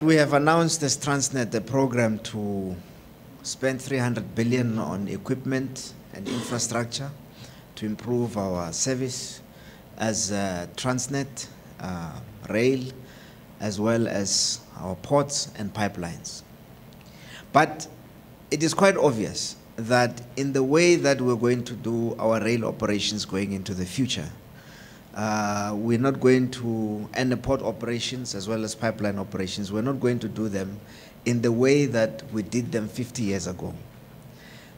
We have announced as Transnet a program to spend 300 billion on equipment and infrastructure to improve our service as Transnet, rail, as well as our ports and pipelines. But it is quite obvious that in the way that we're going to do our rail operations going into the future, we're not going to, and the port operations as well as pipeline operations, we're not going to do them in the way that we did them 50 years ago.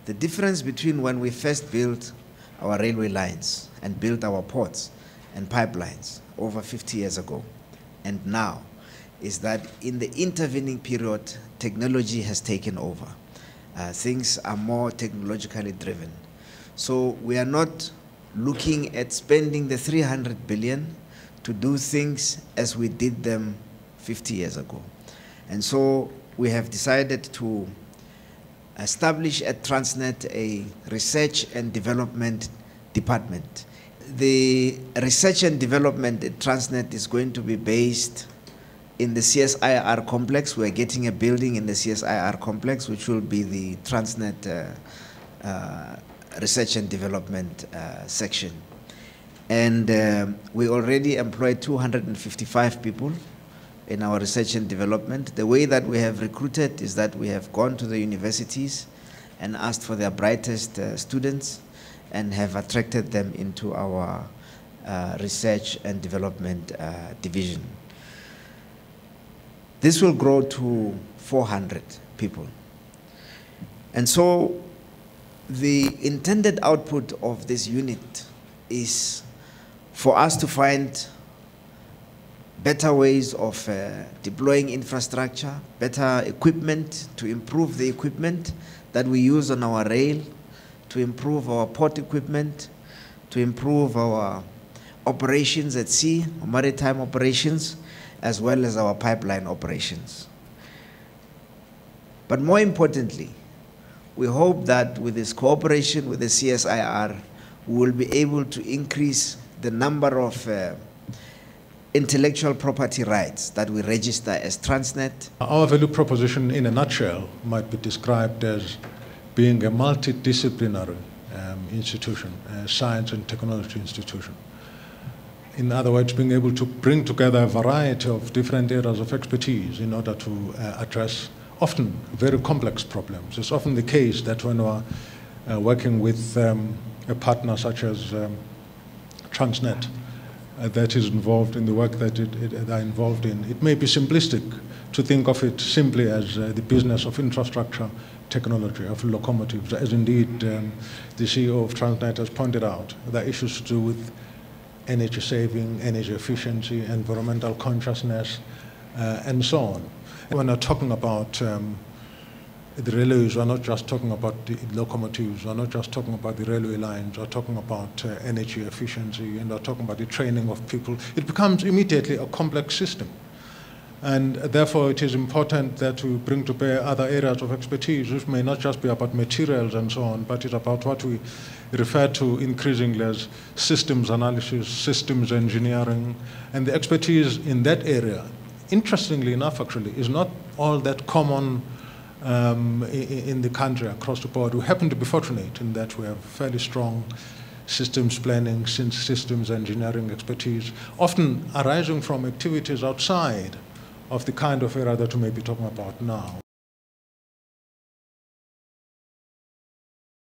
The difference between when we first built our railway lines and built our ports and pipelines over 50 years ago and now is that in the intervening period, technology has taken over. Things are more technologically driven. So we are not looking at spending the 300 billion to do things as we did them 50 years ago. And so we have decided to establish at Transnet a research and development department. The research and development at Transnet is going to be based in the CSIR complex. We're getting a building in the CSIR complex, which will be the Transnet research and development section. And we already employed 255 people in our research and development. The way that we have recruited is that we have gone to the universities and asked for their brightest students and have attracted them into our research and development division. This will grow to 400 people. And so the intended output of this unit is for us to find better ways of deploying infrastructure, better equipment, to improve the equipment that we use on our rail, to improve our port equipment, to improve our operations at sea, maritime operations, as well as our pipeline operations. But more importantly, we hope that with this cooperation with the CSIR, we will be able to increase the number of intellectual property rights that we register as Transnet. Our value proposition in a nutshell might be described as being a multidisciplinary institution, a science and technology institution. In other words, being able to bring together a variety of different areas of expertise in order to address often very complex problems. It's often the case that when we're working with a partner such as Transnet that is involved in the work that they're involved in, it may be simplistic to think of it simply as the business of infrastructure technology, of locomotives, as indeed the CEO of Transnet has pointed out. There are issues to do with energy saving, energy efficiency, environmental consciousness, and so on. When we're talking about the railways, we're not just talking about the locomotives, we're not just talking about the railway lines, we're talking about energy efficiency, and we're talking about the training of people. It becomes immediately a complex system. And therefore, it is important that we bring to bear other areas of expertise, which may not just be about materials and so on, but it's about what we refer to increasingly as systems analysis, systems engineering, and the expertise in that area, interestingly enough, actually, is not all that common in the country across the board. We happen to be fortunate in that we have fairly strong systems planning, systems engineering expertise, often arising from activities outside of the kind of area that we may be talking about now.